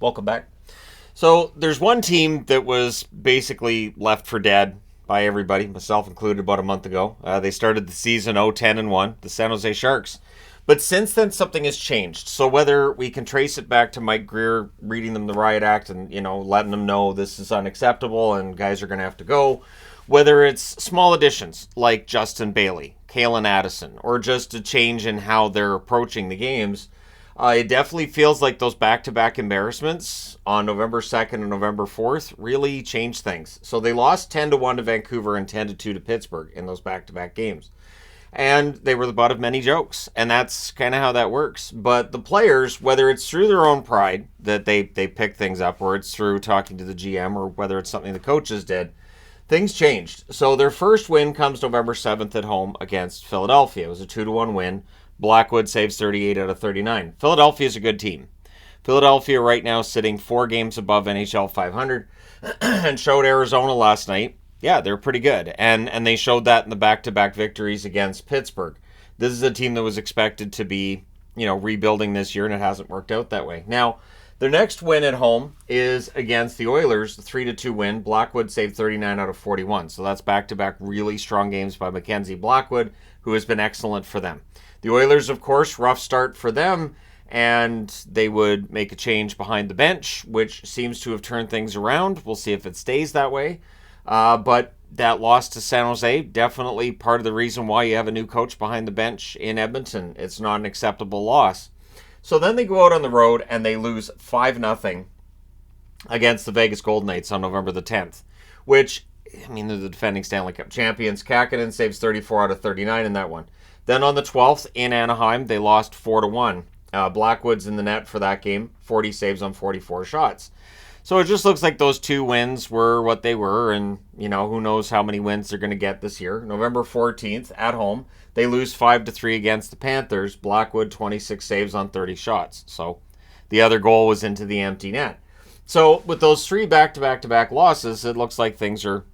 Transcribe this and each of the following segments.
Welcome back. So there's one team that was basically left for dead by everybody, myself included, about a month ago. They started the season 0-10-1, the San Jose Sharks. But since then, something has changed. So whether we can trace it back to Mike Greer reading them the riot act and letting them know this is unacceptable and guys are going to have to go, whether it's small additions like Justin Bailey, Kalen Addison, or just a change in how they're approaching the games, it definitely feels like those back-to-back embarrassments on November 2nd and November 4th really changed things. So they lost 10-1 to Vancouver and 10-2 to Pittsburgh in those back-to-back games. And they were the butt of many jokes, and that's kind of how that works. But the players, whether it's through their own pride that they pick things up, or it's through talking to the GM, or whether it's something the coaches did, things changed. So their first win comes November 7th at home against Philadelphia. It was a 2-1 win. Blackwood saves 38 out of 39. Philadelphia is a good team. Philadelphia right now sitting 4 games above NHL 500 and showed Arizona last night. Yeah, they're pretty good. And they showed that in the back-to-back victories against Pittsburgh. This is a team that was expected to be, rebuilding this year, and it hasn't worked out that way. Now, their next win at home is against the Oilers, the 3-2 win. Blackwood saved 39 out of 41. So that's back-to-back really strong games by Mackenzie Blackwood, who has been excellent for them. The Oilers, of course, rough start for them, and they would make a change behind the bench, which seems to have turned things around. We'll see if it stays that way. But that loss to San Jose, definitely part of the reason why you have a new coach behind the bench in Edmonton. It's not an acceptable loss. So then they go out on the road and they lose 5-0 against the Vegas Golden Knights on November the 10th, which, they're the defending Stanley Cup champions. Kakkonen saves 34 out of 39 in that one. Then on the 12th in Anaheim, they lost 4-1. Blackwood's in the net for that game, 40 saves on 44 shots. So it just looks like those 2 wins were what they were, and, who knows how many wins they're going to get this year. November 14th, at home, they lose 5-3 against the Panthers. Blackwood, 26 saves on 30 shots. So the other goal was into the empty net. So with those 3 back-to-back-to-back losses, it looks like things are,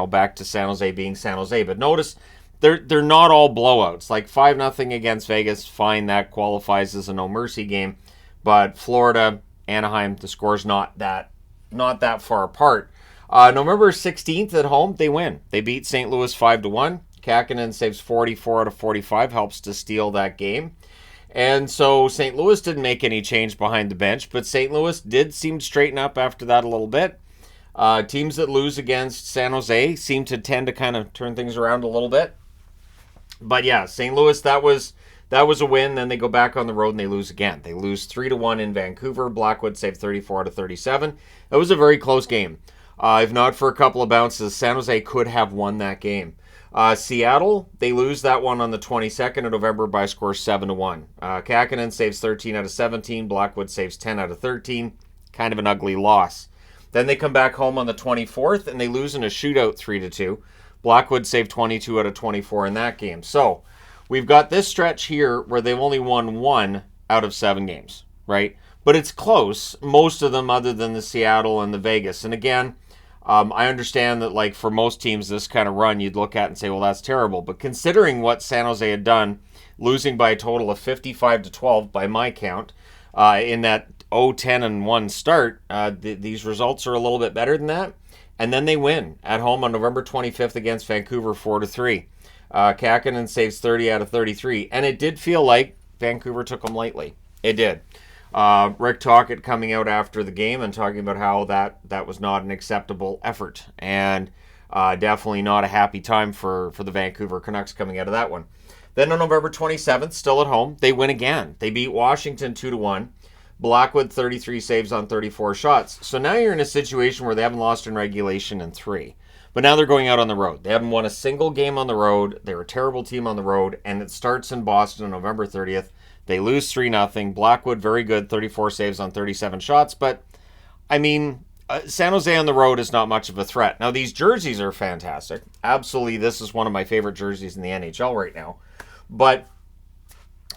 back to San Jose being San Jose. But notice, they're not all blowouts. Like 5-0 against Vegas, fine, that qualifies as a no-mercy game. But Florida, Anaheim, the score's not that far apart. November 16th at home, they win. They beat St. Louis 5-1. Kakkonen saves 44 out of 45, helps to steal that game. And so St. Louis didn't make any change behind the bench, but St. Louis did seem to straighten up after that a little bit. Teams that lose against San Jose seem to tend to kind of turn things around a little bit. But yeah, St. Louis, that was a win. Then they go back on the road and they lose again. They lose 3-1 in Vancouver. Blackwood saved 34 out of 37. That was a very close game. If not for a couple of bounces, San Jose could have won that game. Seattle, they lose that one on the 22nd of November by a score 7-1. Kakkonen saves 13 out of 17. Blackwood saves 10 out of 13. Kind of an ugly loss. Then they come back home on the 24th and they lose in a shootout 3-2. Blackwood saved 22 out of 24 in that game. So we've got this stretch here where they've only won 1 out of 7 games, right? But it's close, most of them other than the Seattle and the Vegas. And again, I understand that like for most teams, this kind of run you'd look at and say, well, that's terrible. But considering what San Jose had done, losing by a total of 55-12 by my count, in that 0-10-1 start, these results are a little bit better than that. And then they win at home on November 25th against Vancouver 4-3. Kakkonen saves 30 out of 33. And it did feel like Vancouver took them lightly. It did. Rick Tocchet coming out after the game and talking about how that was not an acceptable effort. And definitely not a happy time for the Vancouver Canucks coming out of that one. Then on November 27th, still at home, they win again. They beat Washington 2-1. Blackwood, 33 saves on 34 shots. So now you're in a situation where they haven't lost in regulation in 3. But now they're going out on the road. They haven't won a single game on the road. They're a terrible team on the road. And it starts in Boston on November 30th. They lose 3-0. Blackwood, very good, 34 saves on 37 shots. But, San Jose on the road is not much of a threat. Now, these jerseys are fantastic. Absolutely, this is one of my favorite jerseys in the NHL right now. But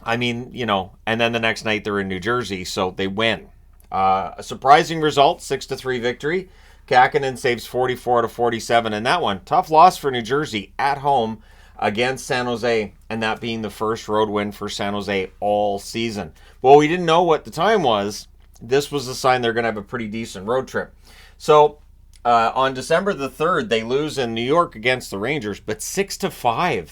and then the next night they're in New Jersey, so they win. A surprising result, 6-3 victory. Kakkonen saves 44 out of 47 in that one. Tough loss for New Jersey at home against San Jose, and that being the first road win for San Jose all season. Well, we didn't know what the time was. this was a sign they're going to have a pretty decent road trip. So on December the 3rd, they lose in New York against the Rangers, but 6-5.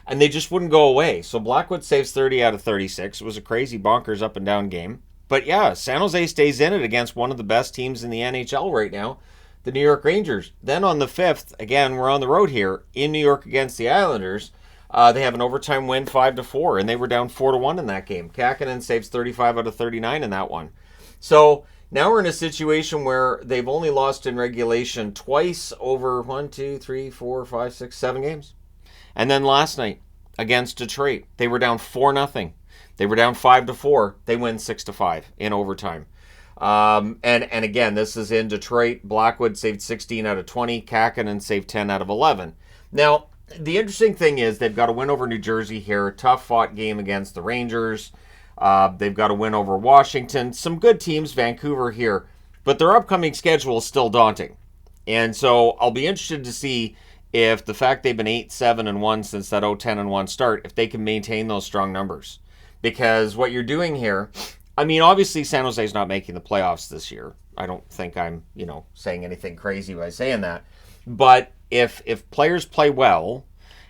And they just wouldn't go away. So Blackwood saves 30 out of 36. It was a crazy bonkers up and down game. But yeah, San Jose stays in it against one of the best teams in the NHL right now, the New York Rangers. Then on the 5th, again, we're on the road here in New York against the Islanders. They have an overtime win 5-4, and they were down 4-1 in that game. Kakkonen saves 35 out of 39 in that one. So now we're in a situation where they've only lost in regulation twice over 1, 2, 3, 4, 5, 6, 7 games. And then last night against Detroit, they were down 4-0. They were down 5-4. They win 6-5 in overtime. And again, this is in Detroit. Blackwood saved 16 out of 20. Kakkonen saved 10 out of 11. Now, the interesting thing is they've got a win over New Jersey here. Tough fought game against the Rangers. They've got a win over Washington. Some good teams, Vancouver here. But their upcoming schedule is still daunting. And so I'll be interested to see if the fact they've been 8-7-1 since that 0-10-1 start, if they can maintain those strong numbers. Because what you're doing here, I mean, obviously San Jose's not making the playoffs this year. I don't think I'm, saying anything crazy by saying that. But if players play well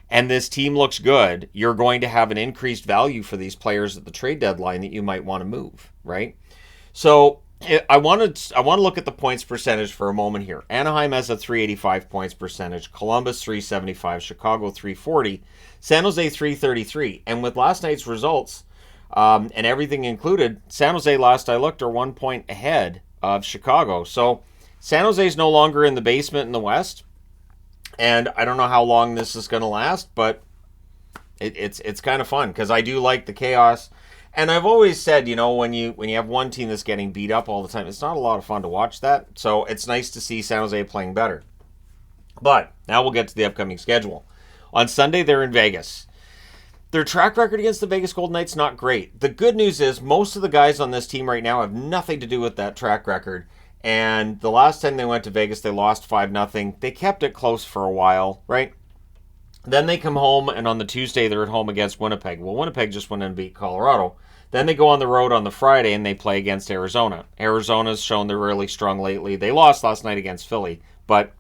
and this team looks good, you're going to have an increased value for these players at the trade deadline that you might want to move, right? So I want to look at the points percentage for a moment here. Anaheim has a 385 points percentage, Columbus 375, Chicago 340, San Jose 333. And with last night's results and everything included, San Jose, last I looked, are 1 point ahead of Chicago. So San Jose is no longer in the basement in the West. And I don't know how long this is going to last, but it's kind of fun because I do like the chaos. And I've always said, when you have one team that's getting beat up all the time, it's not a lot of fun to watch that. So it's nice to see San Jose playing better. But now we'll get to the upcoming schedule. On Sunday, they're in Vegas. Their track record against the Vegas Golden Knights, not great. The good news is most of the guys on this team right now have nothing to do with that track record. And the last time they went to Vegas, they lost 5-0. They kept it close for a while, right? Then they come home, and on the Tuesday, they're at home against Winnipeg. Well, Winnipeg just went in and beat Colorado. Then they go on the road on the Friday, and they play against Arizona. Arizona's shown they're really strong lately. They lost last night against Philly, but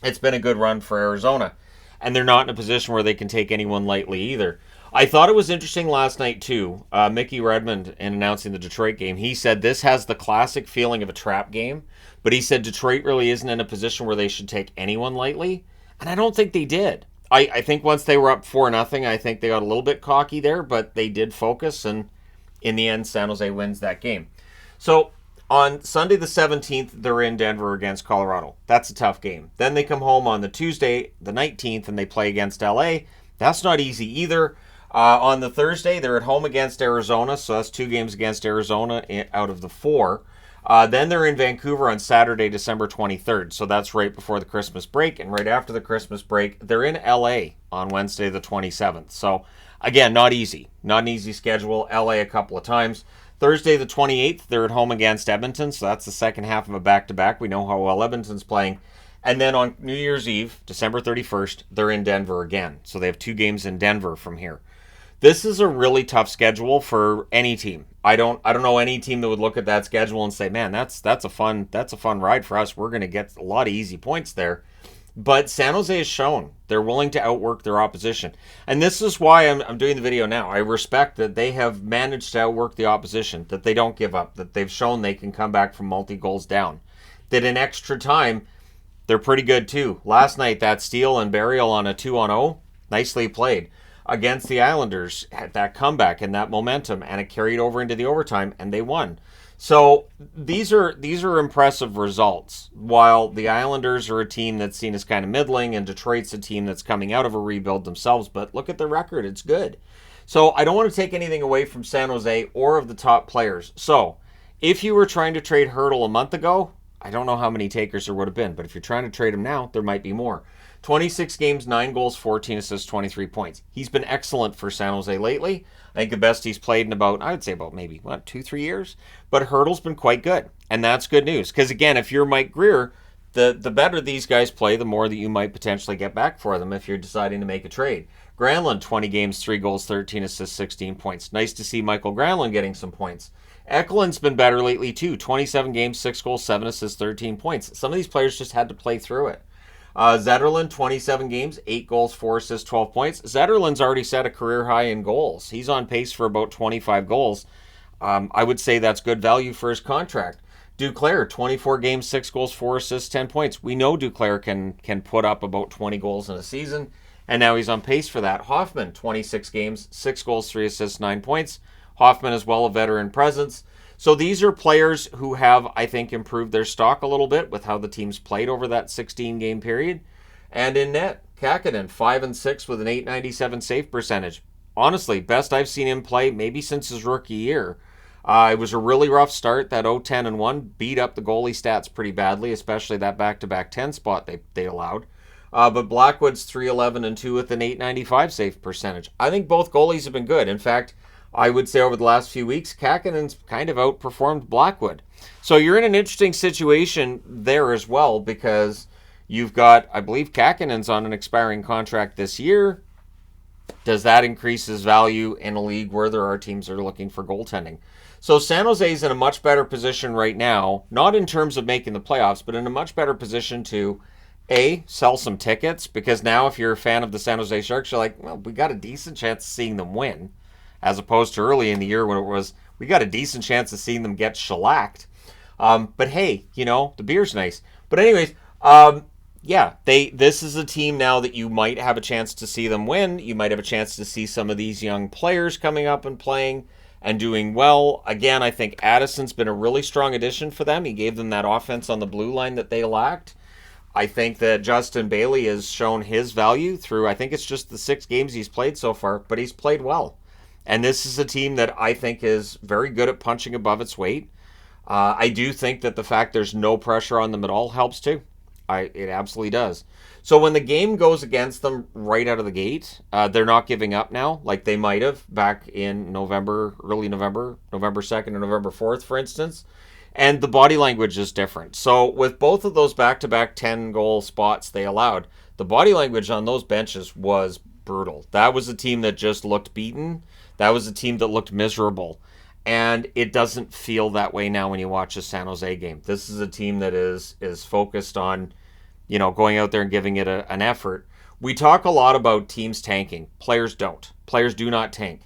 it's been a good run for Arizona. And they're not in a position where they can take anyone lightly either. I thought it was interesting last night, too. Mickey Redmond, in announcing the Detroit game, he said this has the classic feeling of a trap game, but he said Detroit really isn't in a position where they should take anyone lightly, and I don't think they did. I think once they were up 4-0, I think they got a little bit cocky there, but they did focus, and in the end, San Jose wins that game. So on Sunday the 17th, they're in Denver against Colorado. That's a tough game. Then they come home on the Tuesday, the 19th, and they play against LA. That's not easy either. On the Thursday, they're at home against Arizona, so that's 2 games against Arizona out of the 4. Then they're in Vancouver on Saturday, December 23rd, so that's right before the Christmas break. And right after the Christmas break, they're in LA on Wednesday the 27th. So, again, not easy. Not an easy schedule. LA a couple of times. Thursday the 28th, they're at home against Edmonton, so that's the second half of a back-to-back. We know how well Edmonton's playing. And then on New Year's Eve, December 31st, they're in Denver again. So they have 2 games in Denver from here. This is a really tough schedule for any team. I don't know any team that would look at that schedule and say, "Man, that's a fun ride for us. We're going to get a lot of easy points there." But San Jose has shown they're willing to outwork their opposition. And this is why I'm doing the video now. I respect that they have managed to outwork the opposition, that they don't give up, that they've shown they can come back from multi-goals down. That in extra time, they're pretty good too. Last night, that steal and burial on a 2-on-0, nicely played. Against the Islanders, had that comeback and that momentum, and it carried over into the overtime, and they won. So these are impressive results. While the Islanders are a team that's seen as kind of middling, and Detroit's a team that's coming out of a rebuild themselves, but look at their record, it's good. So I don't want to take anything away from San Jose or of the top players. So if you were trying to trade Hertl a month ago, I don't know how many takers there would have been, but if you're trying to trade him now, there might be more. 26 games, 9 goals, 14 assists, 23 points. He's been excellent for San Jose lately. I think the best he's played in about, I would say about maybe, 2-3 years? But Hertl's been quite good, and that's good news. Because again, if you're Mike Greer, the better these guys play, the more that you might potentially get back for them if you're deciding to make a trade. Granlund, 20 games, 3 goals, 13 assists, 16 points. Nice to see Michael Granlund getting some points. Eklund's been better lately too. 27 games, 6 goals, 7 assists, 13 points. Some of these players just had to play through it. Zetterlund, 27 games, 8 goals, 4 assists, 12 points. Zetterlund's already set a career high in goals. He's on pace for about 25 goals. I would say that's good value for his contract. Duclair, 24 games, 6 goals, 4 assists, 10 points. We know Duclair can put up about 20 goals in a season, and now he's on pace for that. Hoffman, 26 games, 6 goals, 3 assists, 9 points. Hoffman as well, a veteran presence. So these are players who have, I think, improved their stock a little bit with how the teams played over that 16-game period. And in net, Kakkonen, 5-6 with an .897 save percentage. Honestly, best I've seen him play maybe since his rookie year. It was a really rough start. That 0-10-1 beat up the goalie stats pretty badly, especially that back-to-back 10 spot they allowed. But Blackwood's 3-11-2 with an .895 save percentage. I think both goalies have been good. In fact, I would say over the last few weeks, Kakkonen's kind of outperformed Blackwood. So you're in an interesting situation there as well, because you've got, I believe Kakkonen's on an expiring contract this year. Does that increase his value in a league where there are teams that are looking for goaltending? So San Jose's in a much better position right now, not in terms of making the playoffs, but in a much better position to, A, sell some tickets, because now if you're a fan of the San Jose Sharks, you're like, well, we got a decent chance of seeing them win, as opposed to early in the year when it was, we got a decent chance of seeing them get shellacked. But hey, the beer's nice. But anyways, this is a team now that you might have a chance to see them win. You might have a chance to see some of these young players coming up and playing and doing well. Again, I think Addison's been a really strong addition for them. He gave them that offense on the blue line that they lacked. I think that Justin Bailey has shown his value through, I think it's just the 6 games he's played so far, but he's played well. And this is a team that I think is very good at punching above its weight. I do think that the fact there's no pressure on them at all helps too. It absolutely does. So when the game goes against them right out of the gate, they're not giving up now like they might have back in November, early November, November 2nd and November 4th, for instance. And the body language is different. So with both of those back-to-back 10-goal spots they allowed, the body language on those benches was brutal. That was a team that just looked beaten. That was a team that looked miserable. And it doesn't feel that way now when you watch a San Jose game. This is a team that is focused on, going out there and giving it an effort. We talk a lot about teams tanking. Players don't. Players do not tank.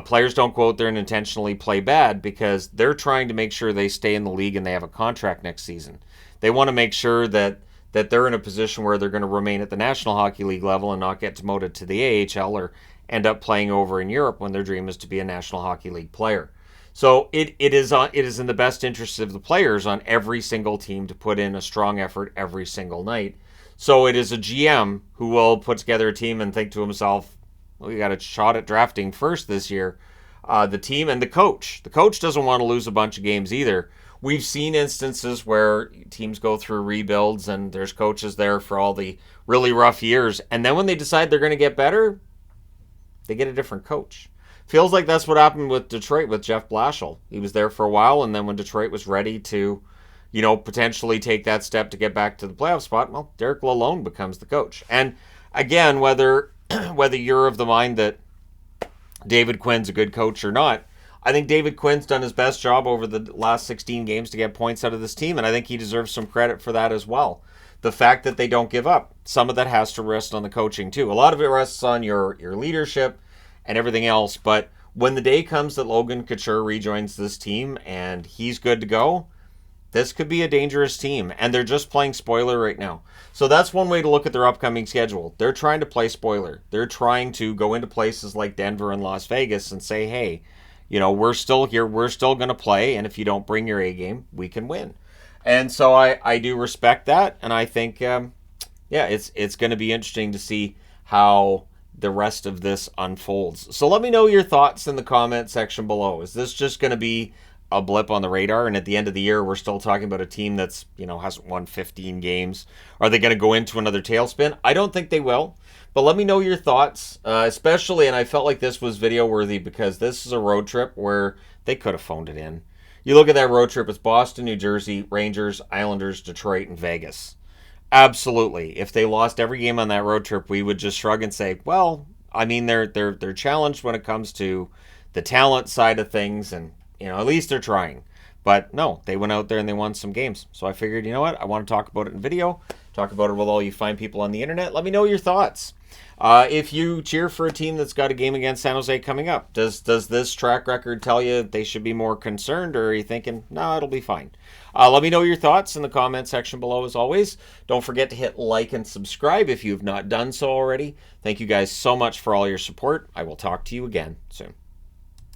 Players don't go out there and intentionally play bad because they're trying to make sure they stay in the league and they have a contract next season. They want to make sure that they're in a position where they're going to remain at the National Hockey League level and not get demoted to the AHL or end up playing over in Europe when their dream is to be a National Hockey League player. So it is in the best interest of the players on every single team to put in a strong effort every single night. So it is a GM who will put together a team and think to himself, well, we got a shot at drafting first this year. The team and the coach. The coach doesn't want to lose a bunch of games either. We've seen instances where teams go through rebuilds and there's coaches there for all the really rough years. And then when they decide they're going to get better, they get a different coach. Feels like that's what happened with Detroit with Jeff Blashill. He was there for a while, and then when Detroit was ready to, potentially take that step to get back to the playoff spot, well, Derek Lalonde becomes the coach. And again, whether you're of the mind that David Quinn's a good coach or not, I think David Quinn's done his best job over the last 16 games to get points out of this team, and I think he deserves some credit for that as well. The fact that they don't give up, some of that has to rest on the coaching too. A lot of it rests on your leadership and everything else, but when the day comes that Logan Couture rejoins this team and he's good to go, this could be a dangerous team, and they're just playing spoiler right now. So that's one way to look at their upcoming schedule. They're trying to play spoiler. They're trying to go into places like Denver and Las Vegas and say, hey, we're still here, we're still going to play, and if you don't bring your A game, we can win. And so I do respect that, and I think, it's going to be interesting to see how the rest of this unfolds. So let me know your thoughts in the comment section below. Is this just going to be a blip on the radar, and at the end of the year we're still talking about a team that's hasn't won 15 games? Are they going to go into another tailspin? I don't think they will, but let me know your thoughts, especially, and I felt like this was video worthy because this is a road trip where they could have phoned it in. You look at that road trip, it's Boston, New Jersey, Rangers, Islanders, Detroit, and Vegas. Absolutely. If they lost every game on that road trip, we would just shrug and say, well, I mean, they're challenged when it comes to the talent side of things, and at least they're trying. But no, they went out there and they won some games. So I figured, you know what? I want to talk about it in video, talk about it with all you fine people on the internet. Let me know your thoughts. If you cheer for a team that's got a game against San Jose coming up, does this track record tell you they should be more concerned, or are you thinking, no, it'll be fine? Let me know your thoughts in the comment section below as always. Don't forget to hit like and subscribe if you've not done so already. Thank you guys so much for all your support. I will talk to you again soon.